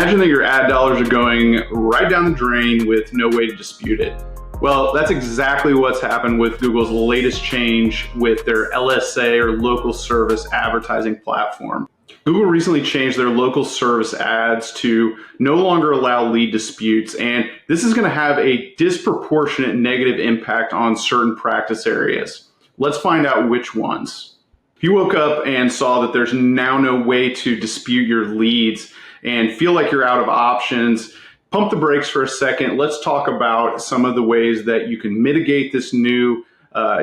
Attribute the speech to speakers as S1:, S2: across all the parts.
S1: Imagine that your ad dollars are going right down the drain with no way to dispute it. Well, that's exactly what's happened with Google's latest change with their LSA, or local service advertising platform. Google recently changed their local service ads to no longer allow lead disputes, and this is going to have a disproportionate negative impact on certain practice areas. Let's find out which ones. If you woke up and saw that there's now no way to dispute your leads and feel like you're out of options, pump the brakes for a second. Let's talk about some of the ways that you can mitigate this new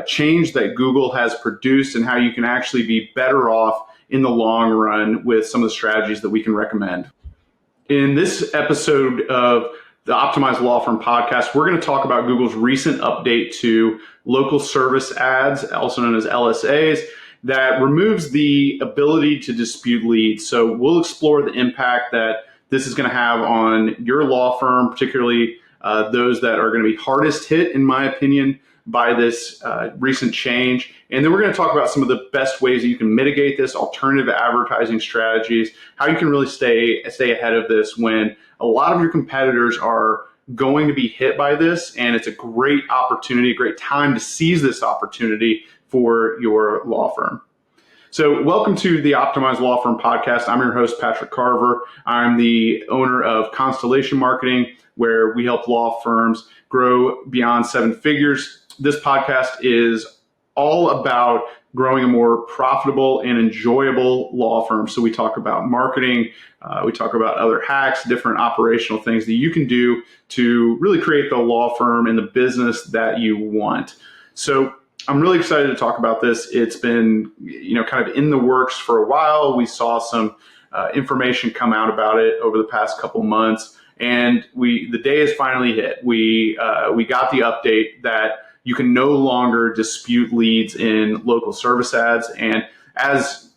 S1: change that Google has produced and how you can actually be better off in the long run with some of the strategies that we can recommend. In this episode of the Optimized Law Firm podcast, we're going to talk about Google's recent update to local service ads, also known as LSAs, that removes the ability to dispute leads. So we'll explore the impact that this is going to have on your law firm, particularly those that are going to be hardest hit, in my opinion, by this recent change. And then we're going to talk about some of the best ways that you can mitigate this, alternative advertising strategies, how you can really stay ahead of this when a lot of your competitors are going to be hit by this. And it's a great opportunity, a great time to seize this opportunity for your law firm. So welcome to the Optimized Law Firm podcast. I'm your host, Patrick Carver. I'm the owner of Constellation Marketing, where we help law firms grow beyond 7 figures. This podcast is all about growing a more profitable and enjoyable law firm. So we talk about marketing, we talk about other hacks, different operational things that you can do to really create the law firm and the business that you want. So I'm really excited to talk about this. It's been, kind of in the works for a while. We saw some information come out about it over the past couple months, and the day has finally hit. We got the update that you can no longer dispute leads in local service ads. And as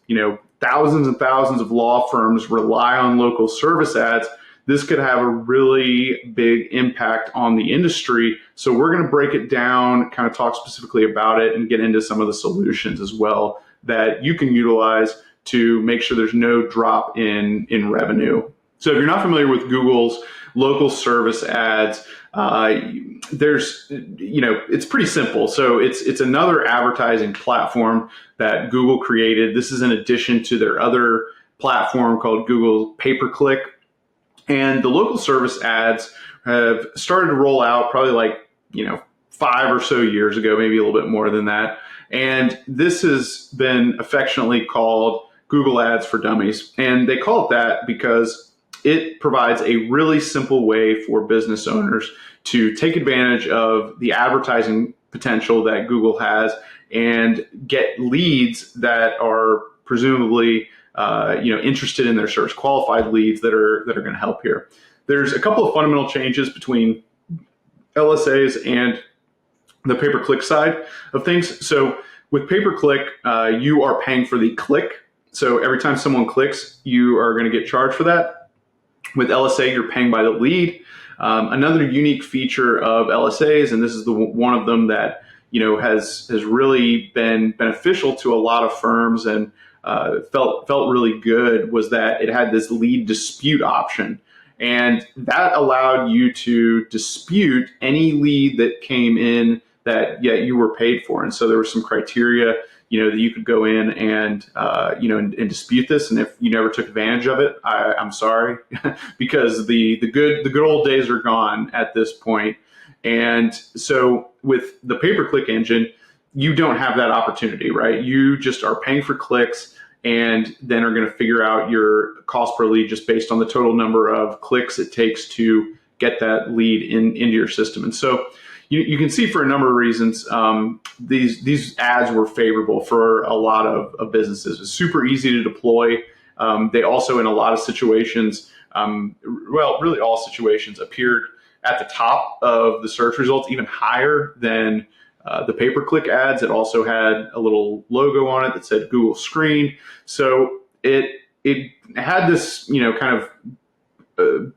S1: thousands and thousands of law firms rely on local service ads, this could have a really big impact on the industry. So we're going to break it down, kind of talk specifically about it, and get into some of the solutions as well that you can utilize to make sure there's no drop in revenue. So if you're not familiar with Google's local service ads, it's pretty simple. So it's another advertising platform that Google created. This is in addition to their other platform called Google Pay-Per-Click. And the local service ads have started to roll out probably 5 or so years ago, maybe a little bit more than that. And this has been affectionately called Google Ads for Dummies. And they call it that because it provides a really simple way for business owners to take advantage of the advertising potential that Google has and get leads that are presumably interested in their search, qualified leads that are going to help here. There's a couple of fundamental changes between LSAs and the pay-per-click side of things. So with pay-per-click, you are paying for the click. So every time someone clicks, you are going to get charged for that. With LSA, you're paying by the lead. Another unique feature of LSAs, and this is one of them that has really been beneficial to a lot of firms and felt really good, was that it had this lead dispute option. And that allowed you to dispute any lead that came in that you were paid for. And so there were some criteria, that you could go in and, and dispute this. And if you never took advantage of it, I'm sorry, because the good old days are gone at this point. And so with the pay-per-click engine, you don't have that opportunity, right? You just are paying for clicks and then are going to figure out your cost per lead just based on the total number of clicks it takes to get that lead into your system. And so you can see, for a number of reasons, these ads were favorable for a lot of businesses. It's super easy to deploy. They also, in a lot of situations, really all situations, appeared at the top of the search results, even higher than the pay-per-click ads. It also had a little logo on it that said Google Screened. So it had this, kind of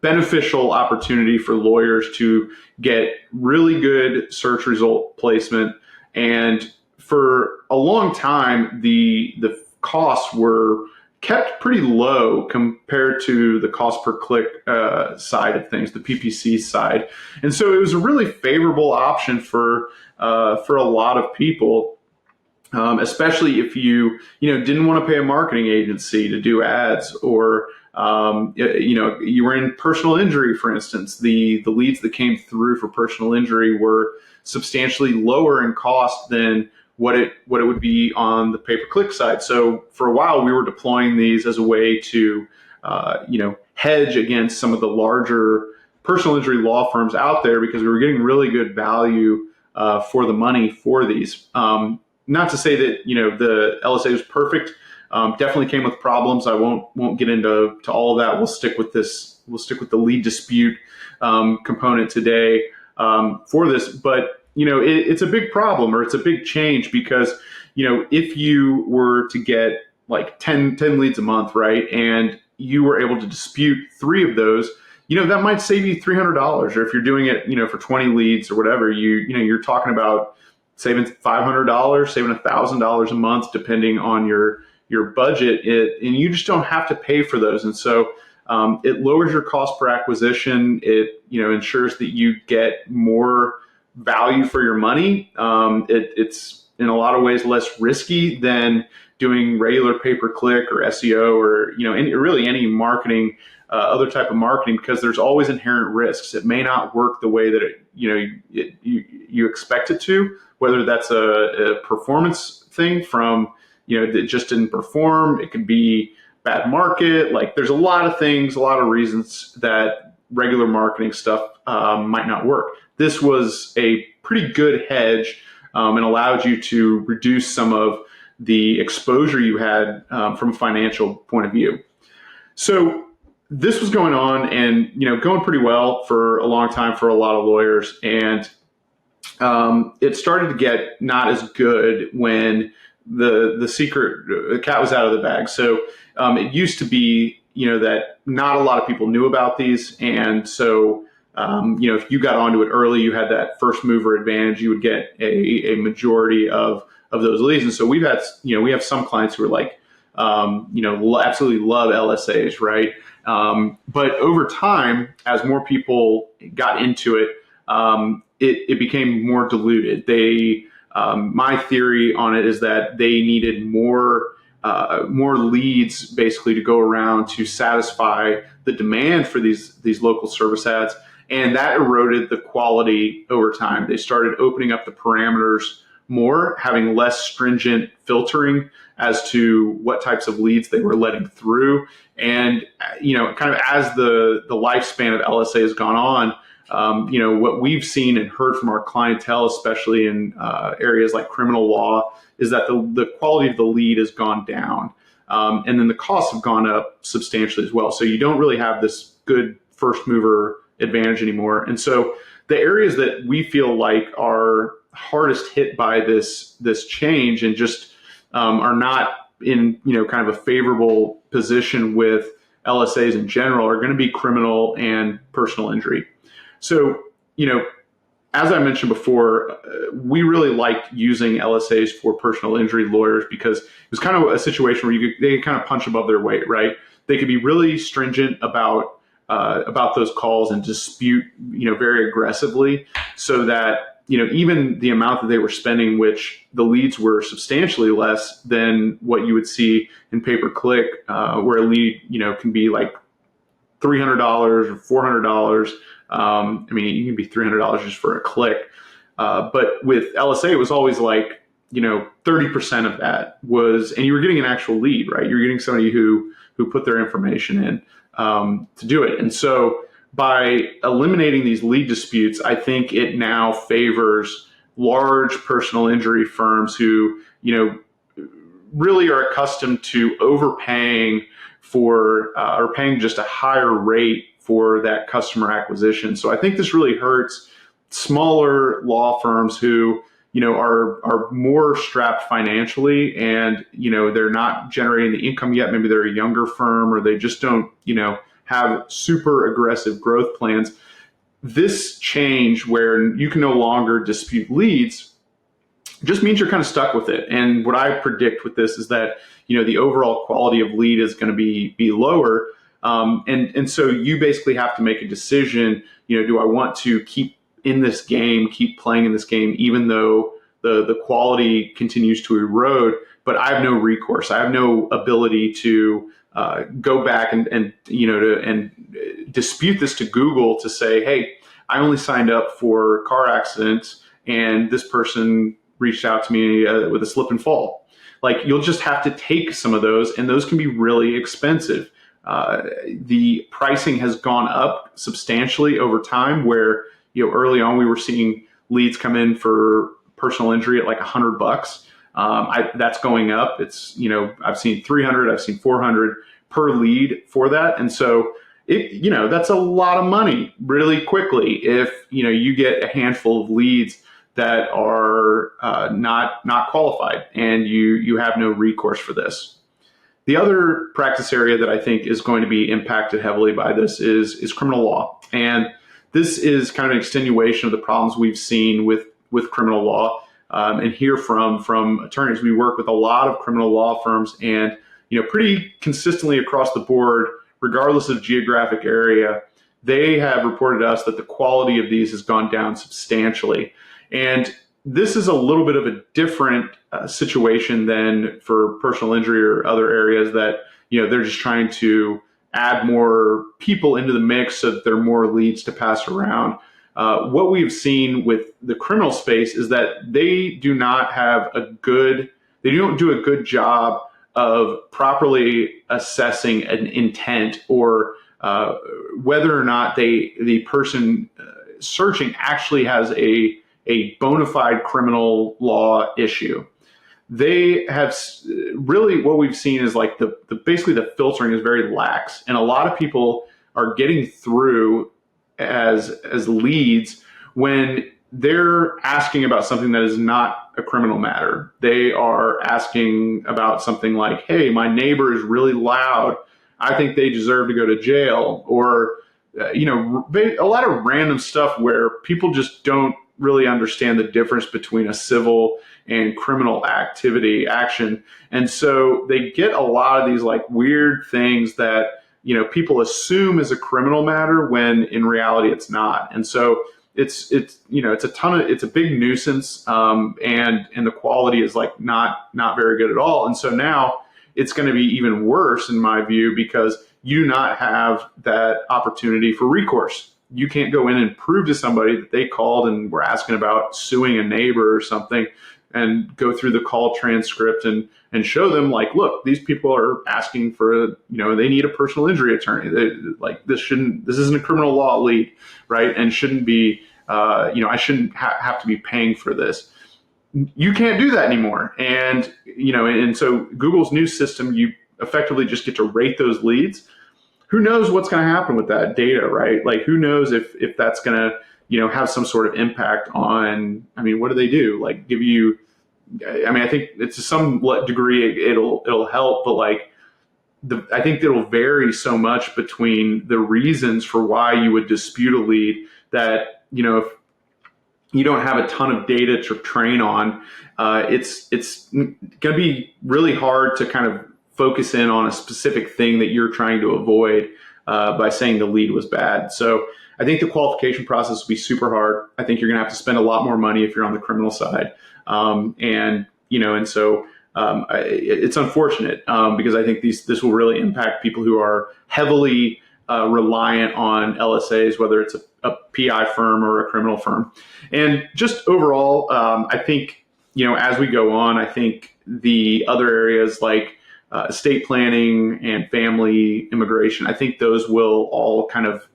S1: beneficial opportunity for lawyers to get really good search result placement. And for a long time, the costs were kept pretty low compared to the cost per click side of things, the PPC side. And so it was a really favorable option for a lot of people, especially if you didn't want to pay a marketing agency to do ads, or you were in personal injury, for instance. The leads that came through for personal injury were substantially lower in cost than what it would be on the pay-per-click side. So for a while, we were deploying these as a way to hedge against some of the larger personal injury law firms out there, because we were getting really good value for the money for these. Not to say that the LSA was perfect. Definitely came with problems. I won't get into all of that. We'll stick with this. We'll stick with the lead dispute component today for this. But it's a big problem, or it's a big change, because if you were to get like 10 leads a month, right, and you were able to dispute 3 of those, that might save you $300. Or if you're doing it for 20 leads or whatever, you're talking about saving $500, saving $1,000 a month, depending on your budget. And you just don't have to pay for those. And so it lowers your cost per acquisition. It ensures that you get more value for your money. It's in a lot of ways less risky than doing regular pay-per-click or SEO, or really any marketing, other type of marketing, because there's always inherent risks. It may not work the way that you expect it to, whether that's a performance thing from that just didn't perform. It could be bad market. Like, there's a lot of things, a lot of reasons that regular marketing stuff might not work. This was a pretty good hedge, and allowed you to reduce some of the exposure you had from a financial point of view. So this was going on and going pretty well for a long time for a lot of lawyers, and it started to get not as good when the cat was out of the bag. So it used to be that not a lot of people knew about these, and so if you got onto it early, you had that first mover advantage. You would get a majority of those leads. And so we have some clients who are like, absolutely love LSAs, right? But over time, as more people got into it, it became more diluted. My theory on it is that they needed more leads, basically, to go around to satisfy the demand for these local service ads. And that eroded the quality over time. They started opening up the parameters more, having less stringent filtering as to what types of leads they were letting through. And, kind of as the lifespan of LSA has gone on, what we've seen and heard from our clientele, especially in areas like criminal law, is that the quality of the lead has gone down. And then the costs have gone up substantially as well. So you don't really have this good first mover advantage anymore. And so the areas that we feel like are hardest hit by this change and just are not in kind of a favorable position with LSAs in general are going to be criminal and personal injury. So as I mentioned before, we really liked using LSAs for personal injury lawyers because it was kind of a situation where they could kind of punch above their weight, right? They could be really stringent about those calls and dispute, very aggressively, so that, even the amount that they were spending, which the leads were substantially less than what you would see in pay-per-click, where a lead, can be like $300 or $400. You can be $300 just for a click. But with LSA, it was always like, 30% of that was, and you were getting an actual lead, right? You're getting somebody who put their information in to do it. And so by eliminating these lead disputes, I think it now favors large personal injury firms who, really are accustomed to overpaying for or paying just a higher rate for that customer acquisition. So I think this really hurts smaller law firms who, are more strapped financially, and, they're not generating the income yet. Maybe they're a younger firm, or they just don't, have super aggressive growth plans. This change where you can no longer dispute leads just means you're kind of stuck with it. And what I predict with this is that, the overall quality of lead is going to be lower. And so you basically have to make a decision, do I want to keep in this game, keep playing in this game, even though the quality continues to erode, but I have no recourse. I have no ability to go back and dispute this to Google to say, hey, I only signed up for car accidents and this person reached out to me with a slip and fall. Like, you'll just have to take some of those, and those can be really expensive. The pricing has gone up substantially over time, where early on we were seeing leads come in for personal injury at like $100. That's going up. It's I've seen 300, I've seen 400 per lead for that, and so that's a lot of money really quickly if you get a handful of leads that are not qualified, and you have no recourse for this. The other practice area that I think is going to be impacted heavily by this is criminal law. And this is kind of an extenuation of the problems we've seen with criminal law and hear from attorneys. We work with a lot of criminal law firms, and pretty consistently across the board, regardless of geographic area, they have reported to us that the quality of these has gone down substantially. And this is a little bit of a different situation than for personal injury or other areas that, they're just trying to add more people into the mix so that there are more leads to pass around. What we've seen with the criminal space is that they don't do a good job of properly assessing an intent or whether or not the person searching actually has a bona fide criminal law issue. They have really, what we've seen is like basically the filtering is very lax, and a lot of people are getting through as leads when they're asking about something that is not a criminal matter. They are asking about something like, hey, my neighbor is really loud, I think they deserve to go to jail, or a lot of random stuff where people just don't really understand the difference between a civil and criminal action. And so they get a lot of these like weird things that, people assume is a criminal matter when in reality it's not. And so it's a big nuisance, and the quality is like not very good at all. And so now it's going to be even worse in my view, because you do not have that opportunity for recourse. You can't go in and prove to somebody that they called and were asking about suing a neighbor or something, and go through the call transcript and show them like, look, these people are asking for, they need a personal injury attorney. This isn't a criminal law lead, right? And shouldn't be, I shouldn't have to be paying for this. You can't do that anymore. And, and so Google's new system, you effectively just get to rate those leads. Who knows what's going to happen with that data, right? Like, who knows if that's going to, have some sort of impact on, what do they do? Like, give you, I think it's to some degree it'll help, but like, I think it'll vary so much between the reasons for why you would dispute a lead that, if you don't have a ton of data to train on, it's going to be really hard to kind of focus in on a specific thing that you're trying to avoid by saying the lead was bad. So I think the qualification process will be super hard. I think you're going to have to spend a lot more money if you're on the criminal side. It's unfortunate because I think this will really impact people who are heavily reliant on LSAs, whether it's a PI firm or a criminal firm. And just overall, I think, as we go on, I think the other areas like estate planning and family immigration, I think those will all kind of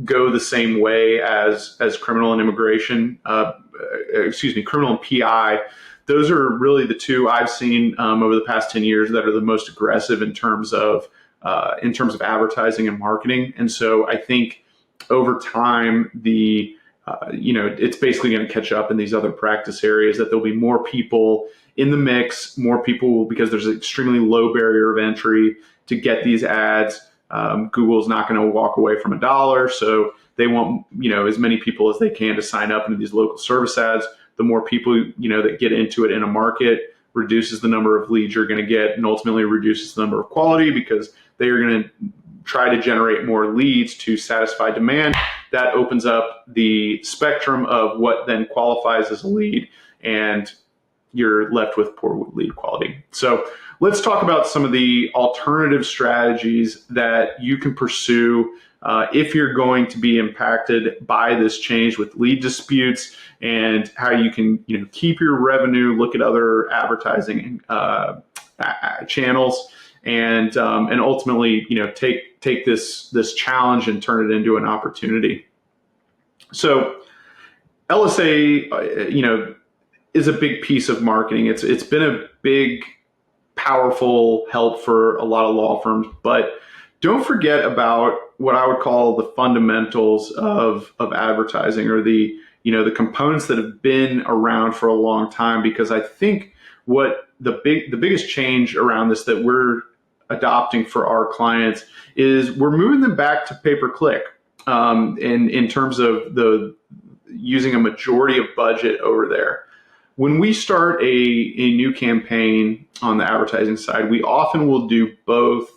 S1: go the same way as criminal and immigration, criminal and PI. Those are really the two I've seen over the past 10 years that are the most aggressive in terms of advertising and marketing. And so I think over time, it's basically going to catch up in these other practice areas, that there'll be more people in the mix, more people, because there's an extremely low barrier of entry to get these ads. Google's not going to walk away from $1, so they want as many people as they can to sign up into these local service ads. the more people, that get into it in a market, reduces the number of leads you're going to get, and ultimately reduces the number of quality, because they are going to try to generate more leads to satisfy demand. That opens up the spectrum of what then qualifies as a lead, and you're left with poor lead quality. So let's talk about some of the alternative strategies that you can pursue if you're going to be impacted by this change with lead disputes, and how you can keep your revenue, look at other advertising channels, and ultimately take this challenge and turn it into an opportunity. So LSA is a big piece of marketing. It's been a big, powerful help for a lot of law firms, but don't forget about what I would call the fundamentals of advertising, or the components that have been around for a long time. Because I think what the biggest change around this that we're adopting for our clients is we're moving them back to pay-per-click, in terms of using a majority of budget over there. When we start a new campaign on the advertising side, we often will do both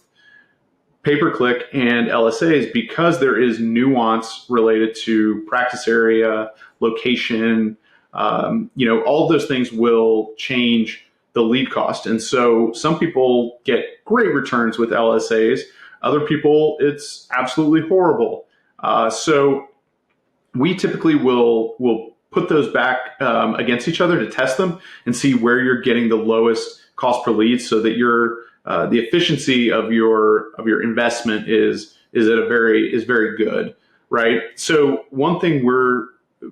S1: pay-per-click and LSAs, because there is nuance related to practice area, location. All of those things will change the lead cost. And so some people get great returns with LSAs. Other people, it's absolutely horrible. So we typically will put those back against each other to test them and see where you're getting the lowest cost per lead, so that the efficiency of your investment is very good, right? So one thing we're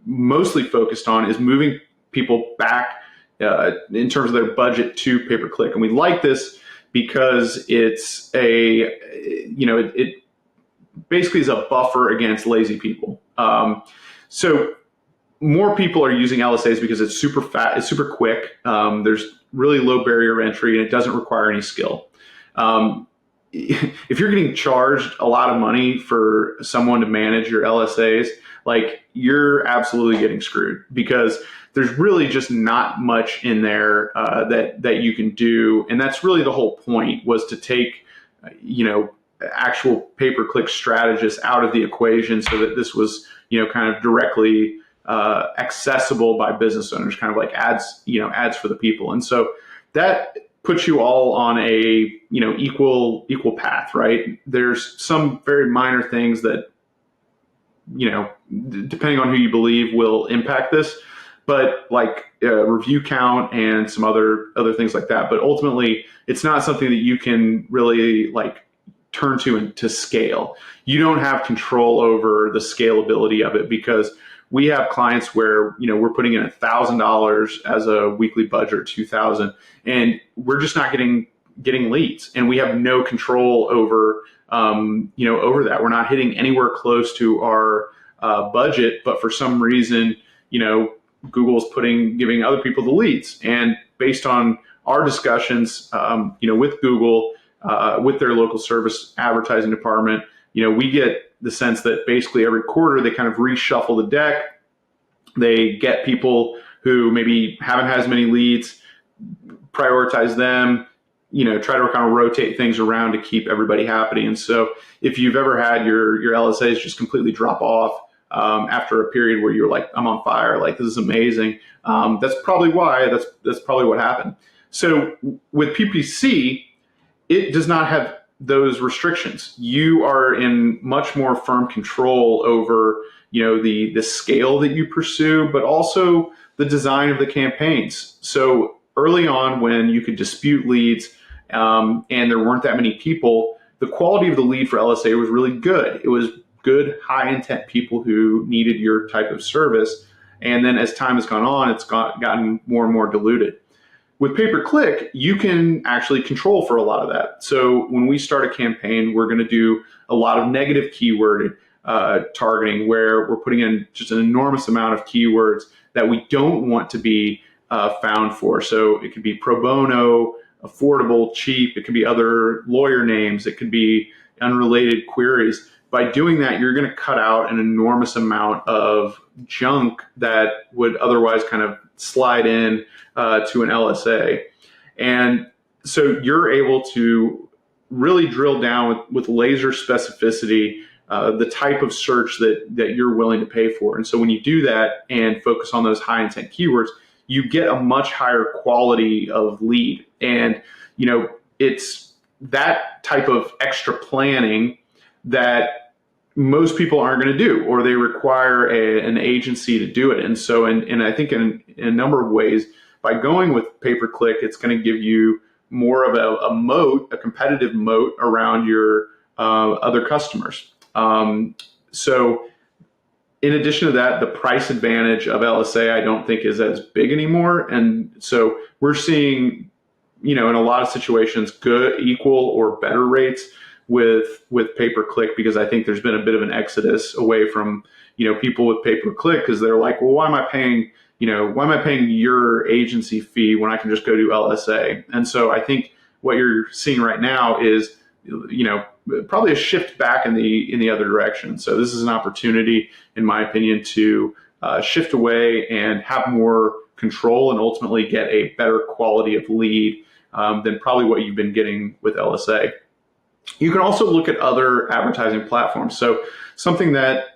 S1: mostly focused on is moving people back in terms of their budget to pay-per-click, and we like this because it's it basically is a buffer against lazy people. So more people are using LSAs because it's super fast, it's super quick. There's really low barrier of entry, and it doesn't require any skill. If you're getting charged a lot of money for someone to manage your LSAs, you're absolutely getting screwed, because there's really just not much in there that you can do. And that's really the whole point, was to take actual pay-per-click strategists out of the equation, so that this was kind of directly accessible by business owners, kind of like ads for the people. And so that puts you all on a equal path, right? There's some very minor things that depending on who you believe will impact this, but review count and some other things like that. But ultimately, it's not something that you can really turn to scale. You don't have control over the scalability of it, because we have clients where we're putting in $1,000 as a weekly budget, or $2,000, and we're just not getting leads, and we have no control over over that. We're not hitting anywhere close to our budget, but for some reason Google's giving other people the leads. And based on our discussions with Google, with their local service advertising department, we get the sense that basically every quarter they kind of reshuffle the deck. They get people who maybe haven't had as many leads, prioritize them, try to kind of rotate things around to keep everybody happy. And so if you've ever had your LSAs just completely drop off after a period where you're like, I'm on fire, this is amazing, that's probably why. That's probably what happened. So with PPC, it does not have those restrictions. You are in much more firm control over the scale that you pursue, but also the design of the campaigns. So early on, when you could dispute leads and there weren't that many people, the quality of the lead for LSA was really good. It was good, high intent people who needed your type of service. And then as time has gone on, it's gotten more and more diluted. With pay-per-click, you can actually control for a lot of that. So when we start a campaign, we're going to do a lot of negative keyword targeting, where we're putting in just an enormous amount of keywords that we don't want to be found for. So it could be pro bono, affordable, cheap. It could be other lawyer names. It could be unrelated queries. By doing that, you're going to cut out an enormous amount of junk that would otherwise kind of slide in to an LSA. And so you're able to really drill down with laser specificity the type of search that you're willing to pay for. And so when you do that and focus on those high intent keywords, you get a much higher quality of lead. And, it's that type of extra planning that most people aren't going to do, or they require an agency to do it. And so, and I think in a number of ways, by going with pay-per-click, it's going to give you more of a moat, a competitive moat around your other customers. So in addition to that, the price advantage of LSA, I don't think is as big anymore. And so we're seeing, in a lot of situations, good, equal, or better rates with pay-per-click, because I think there's been a bit of an exodus away from, people with pay-per-click, because they're like, well, why am I paying your agency fee when I can just go to LSA? And so I think what you're seeing right now is, probably a shift back in the other direction. So this is an opportunity, in my opinion, to shift away and have more control and ultimately get a better quality of lead than probably what you've been getting with LSA. You can also look at other advertising platforms. So something that,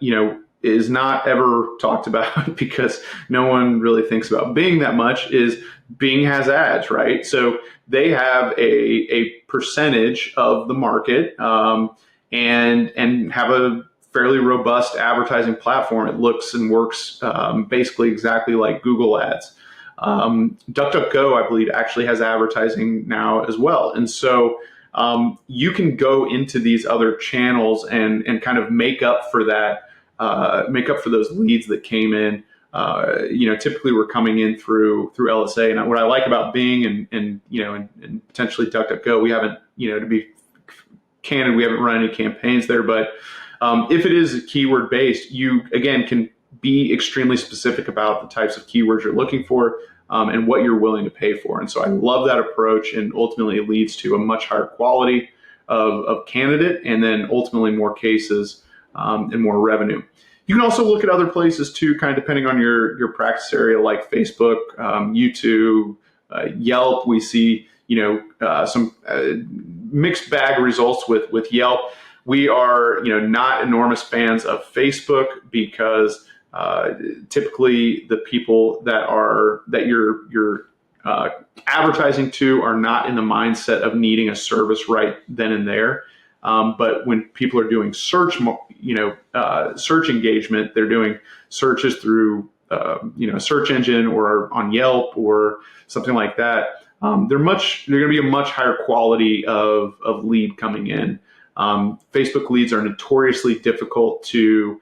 S1: is not ever talked about because no one really thinks about Bing that much is Bing has ads, right? So they have a percentage of the market and have a fairly robust advertising platform. It looks and works basically exactly like Google Ads. DuckDuckGo, I believe, actually has advertising now as well. And so you can go into these other channels and kind of make up for that, make up for those leads that came in. Typically we're coming in through LSA. And what I like about Bing and potentially DuckDuckGo, we haven't, to be candid, we haven't run any campaigns there, but if it is keyword based, you again can be extremely specific about the types of keywords you're looking for and what you're willing to pay for. And so I love that approach, and ultimately it leads to a much higher quality of candidate, and then ultimately more cases and more revenue. You can also look at other places too, kind of depending on your practice area, like Facebook, YouTube, Yelp. We see some mixed bag results with Yelp. We are not enormous fans of Facebook because typically the people that you're advertising to are not in the mindset of needing a service right then and there. But when people are doing search engagement, they're doing searches through a search engine or on Yelp or something like that. They're going to be a much higher quality of lead coming in. Facebook leads are notoriously difficult to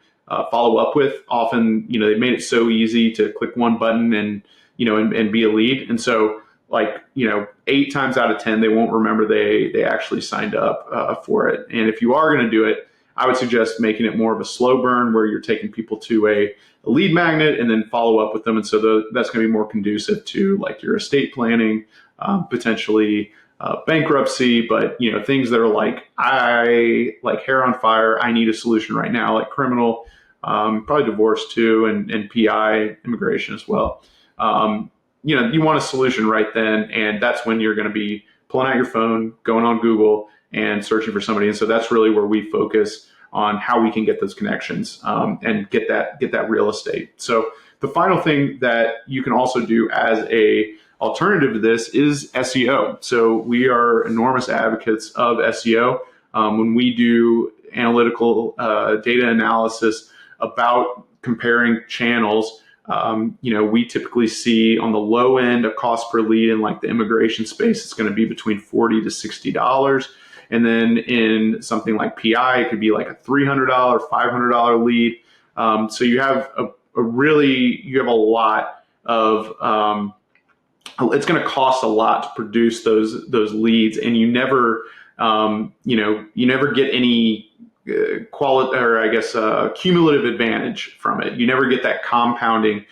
S1: follow up with. Often, they made it so easy to click one button and be a lead. And so 8 times out of 10, they won't remember they actually signed up for it. And if you are going to do it, I would suggest making it more of a slow burn where you're taking people to a lead magnet and then follow up with them. And so that's going to be more conducive to like your estate planning, potentially bankruptcy, but things that are like hair on fire. I need a solution right now, like criminal, probably divorce too, and PI, immigration as well. You want a solution right then, and that's when you're going to be pulling out your phone, going on Google, and searching for somebody. And so that's really where we focus on how we can get those connections and get that real estate. So the final thing that you can also do as a alternative to this is SEO. So we are enormous advocates of SEO. When we do analytical data analysis about comparing channels, we typically see on the low end a cost per lead in like the immigration space, it's going to be between $40 to $60. And then in something like PI, it could be like a $300, $500 lead. So you have you have a lot of, it's going to cost a lot to produce those leads, and you never get any cumulative advantage from it. You never get that compounding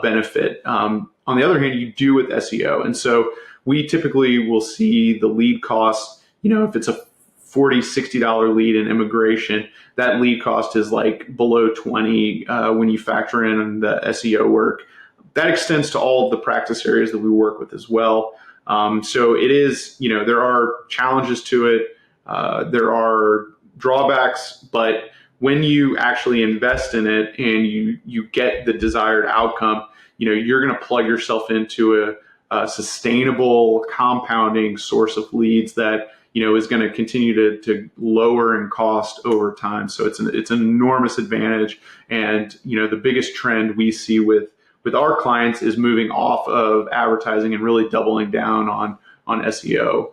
S1: benefit. On the other hand, you do with SEO. And so we typically will see the lead cost, if it's a $40, $60 lead in immigration, that lead cost is like below 20 when you factor in the SEO work. that extends to all of the practice areas that we work with as well. So it is, there are challenges to it. There are drawbacks, but when you actually invest in it and you get the desired outcome, you're going to plug yourself into a sustainable compounding source of leads that is going to continue to lower in cost over time. So it's an enormous advantage. And the biggest trend we see with our clients is moving off of advertising and really doubling down on SEO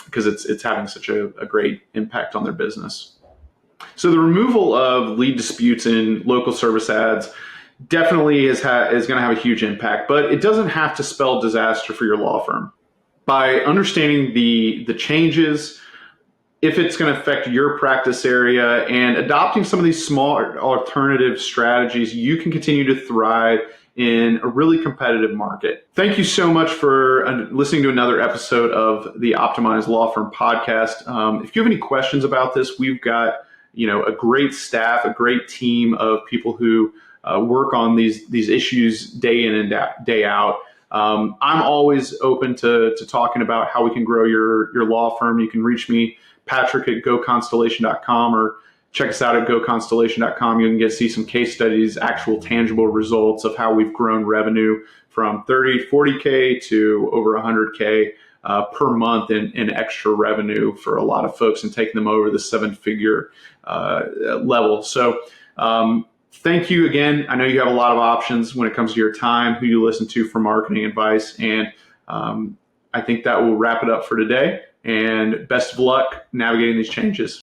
S1: because it's having such a great impact on their business. So the removal of lead disputes in local service ads definitely is going to have a huge impact, but it doesn't have to spell disaster for your law firm. By understanding the changes, if it's going to affect your practice area, and adopting some of these small alternative strategies, you can continue to thrive in a really competitive market. Thank you so much for listening to another episode of the Optimized Law Firm podcast. If you have any questions about this, we've got a great staff, a great team of people who work on these issues day in and day out. I'm always open to talking about how we can grow your law firm. You can reach me, Patrick, at goconstellation.com, or check us out at goconstellation.com. You can see some case studies, actual tangible results of how we've grown revenue from 30, 40K to over 100K per month in extra revenue for a lot of folks, and taking them over the 7-figure level. So thank you again. I know you have a lot of options when it comes to your time, who you listen to for marketing advice. And I think that will wrap it up for today. And best of luck navigating these changes.